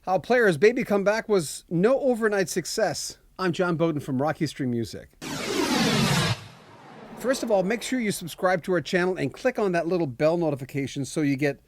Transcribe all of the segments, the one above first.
How Player's baby comeback was no overnight success. I'm John Bowden from Rock History Music. First of all, make sure you subscribe to our channel and click on that little bell notification so you get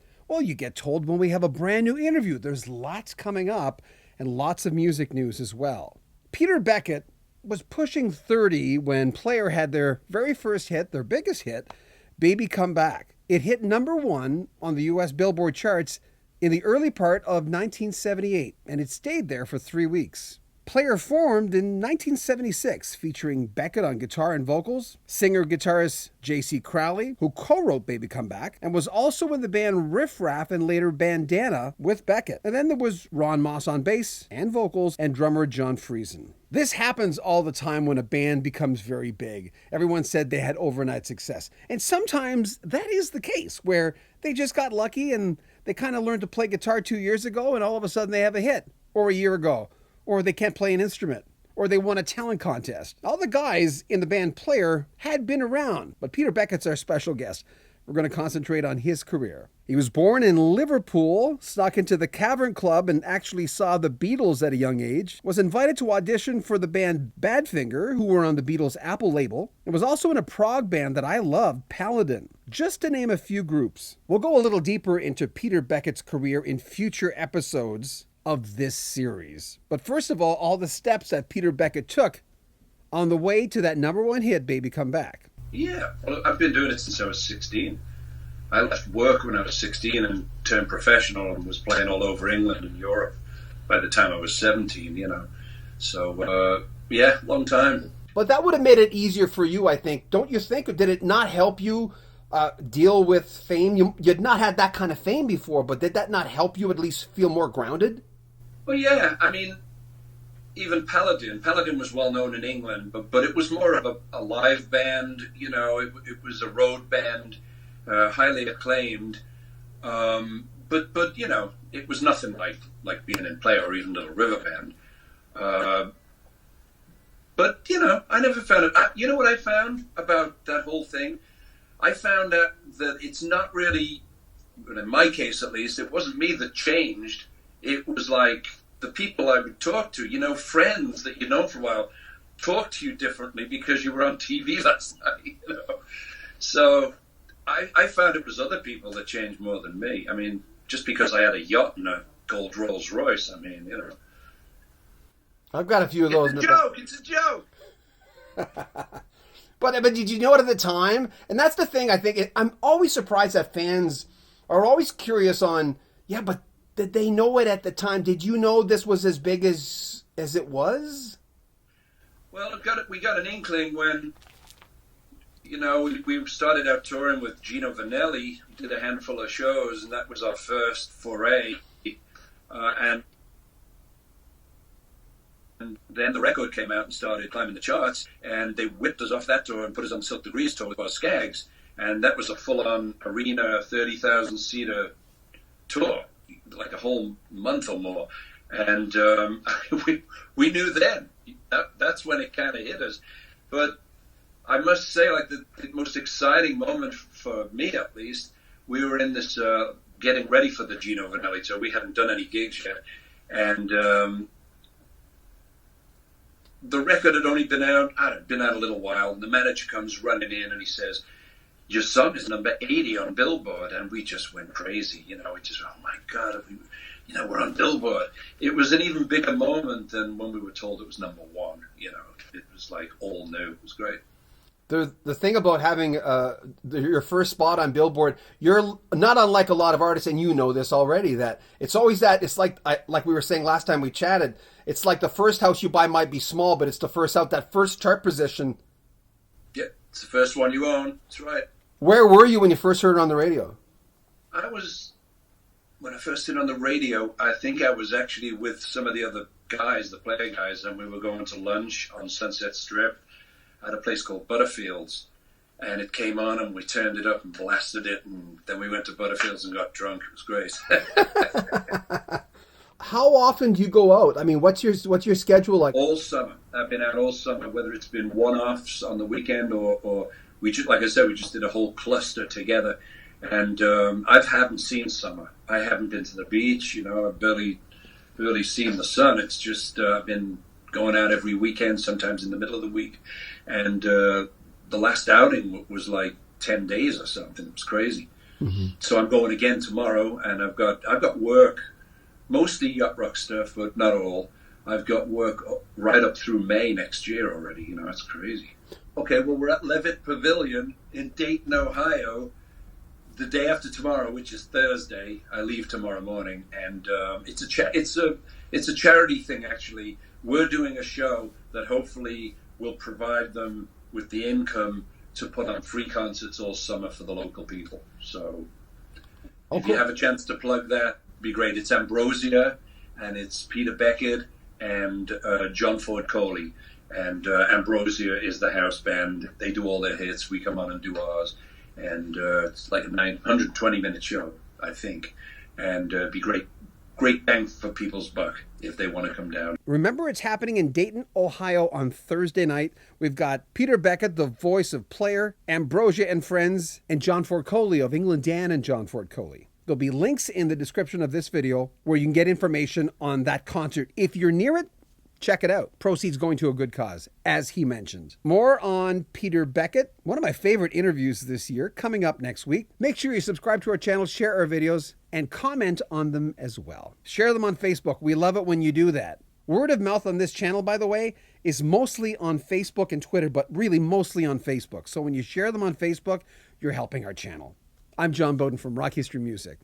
told when we have a brand new interview. There's lots coming up and lots of music news as well. Peter Beckett was pushing 30 when Player had their very first hit, their biggest hit, Baby Come Back. It hit number 1 on the US Billboard charts in the early part of 1978, and it stayed there for 3 weeks. Player formed in 1976, featuring Beckett on guitar and vocals, singer-guitarist JC Crowley, who co-wrote Baby Come Back, and was also in the band Riff Raff and later Bandana with Beckett. And then there was Ronn Moss on bass and vocals, and drummer John Friesen. This happens all the time when a band becomes very big. Everyone said they had overnight success. And sometimes that is the case, where they just got lucky and they kind of learned to play guitar 2 years ago, and all of a sudden they have a hit, or a year ago. Or they can't play an instrument, or they won a talent contest. All the guys in the band Player had been around, but Peter Beckett's our special guest. We're going to concentrate on his career. He was born in Liverpool, snuck into the Cavern Club, and actually saw the Beatles at a young age, was invited to audition for the band Badfinger, who were on the Beatles Apple label, and was also in a prog band that I love, Paladin, just to name a few groups. We'll go a little deeper into Peter Beckett's career in future episodes of this series. But first of all the steps that Peter Beckett took on the way to that number 1 hit, Baby Come Back. Yeah, well, I've been doing it since I was 16. I left work when I was 16 and turned professional and was playing all over England and Europe by the time I was 17, you know. So, yeah, long time. But that would have made it easier for you, I think. Don't you think? Or did it not help you deal with fame? You'd not had that kind of fame before, but did that not help you at least feel more grounded? Well, yeah, I mean, even Paladin was well known in England, but it was more of a live band, you know, it was a road band, highly acclaimed, but you know, it was nothing like being in Player or even Little River Band. But, you know, I never found it. You know what I found about that whole thing? I found out that it's not really, in my case at least, it wasn't me that changed. It was like the people I would talk to, you know, friends that you'd known for a while, talk to you differently because you were on TV last night, you know. So I found it was other people that changed more than me. I mean, just because I had a yacht and a gold Rolls Royce, I mean, you know. I've got a few of those. It's a joke. But did you know it at the time? And that's the thing, I think. I'm always surprised that fans are always curious on, yeah, but did they know it at the time? Did you know this was as big as it was? Well, we got an inkling when, you know, we started out touring with Gino Vanelli, did a handful of shows, and that was our first foray. And then the record came out and started climbing the charts, and they whipped us off that tour and put us on the Silk Degrees tour with our Skags, and that was a full-on arena, 30,000-seater tour, like a whole month or more. And we knew then. That's when it kind of hit us. But I must say, like, the most exciting moment for me, at least, we were in this getting ready for the Gino Vanelli tour. We hadn't done any gigs yet, and the record had only been out a little while, and the manager comes running in and he says, "Your song is number 80 on Billboard." And we just went crazy, you know. We just, oh my God, we're on Billboard. It was an even bigger moment than when we were told it was number 1, you know. It was like all new. It was great. The thing about having your first spot on Billboard, you're not unlike a lot of artists, and you know this already, that it's always that, it's like we were saying last time we chatted, it's like the first house you buy might be small, but it's the first out, that first chart position. Yeah, it's the first one you own. That's right. Where were you when you first heard it on the radio? When I first did on the radio, I think I was actually with some of the other guys, the Player guys, and we were going to lunch on Sunset Strip at a place called Butterfield's, and it came on and we turned it up and blasted it, and then we went to Butterfield's and got drunk. It was great. How often do you go out? I mean, what's your schedule like? All summer. I've been out all summer, whether it's been one-offs on the weekend or we just, like I said, we just did a whole cluster together. And I haven't seen summer. I haven't been to the beach. You know, I barely really seen the sun. It's just been going out every weekend, sometimes in the middle of the week. And the last outing was like 10 days or something. It was crazy. Mm-hmm. So I'm going again tomorrow, and I've got work, mostly yacht rock stuff, but not all. I've got work right up through May next year already. You know, that's crazy. Okay, well, we're at Levitt Pavilion in Dayton, Ohio, the day after tomorrow, which is Thursday. I leave tomorrow morning, and it's a charity thing, actually. We're doing a show that hopefully will provide them with the income to put on free concerts all summer for the local people. So if you have a chance to plug that, be great. It's Ambrosia, and it's Peter Beckett and John Coley. And Ambrosia is the house band. They do all their hits. We come on and do ours. And it's like a 120-minute show, I think. And be great bang for people's buck if they want to come down. Remember, it's happening in Dayton, Ohio on Thursday night. We've got Peter Beckett, the voice of Player, Ambrosia and Friends, and John Coley of England Dan and John Coley. There'll be links in the description of this video where you can get information on that concert. If you're near it, check it out. Proceeds going to a good cause, as he mentioned. More on Peter Beckett, one of my favorite interviews this year, coming up next week. Make sure you subscribe to our channel, share our videos, and comment on them as well. Share them on Facebook. We love it when you do that. Word of mouth on this channel, by the way, is mostly on Facebook and Twitter, but really mostly on Facebook. So when you share them on Facebook, you're helping our channel. I'm John Bowden from Rock History Music.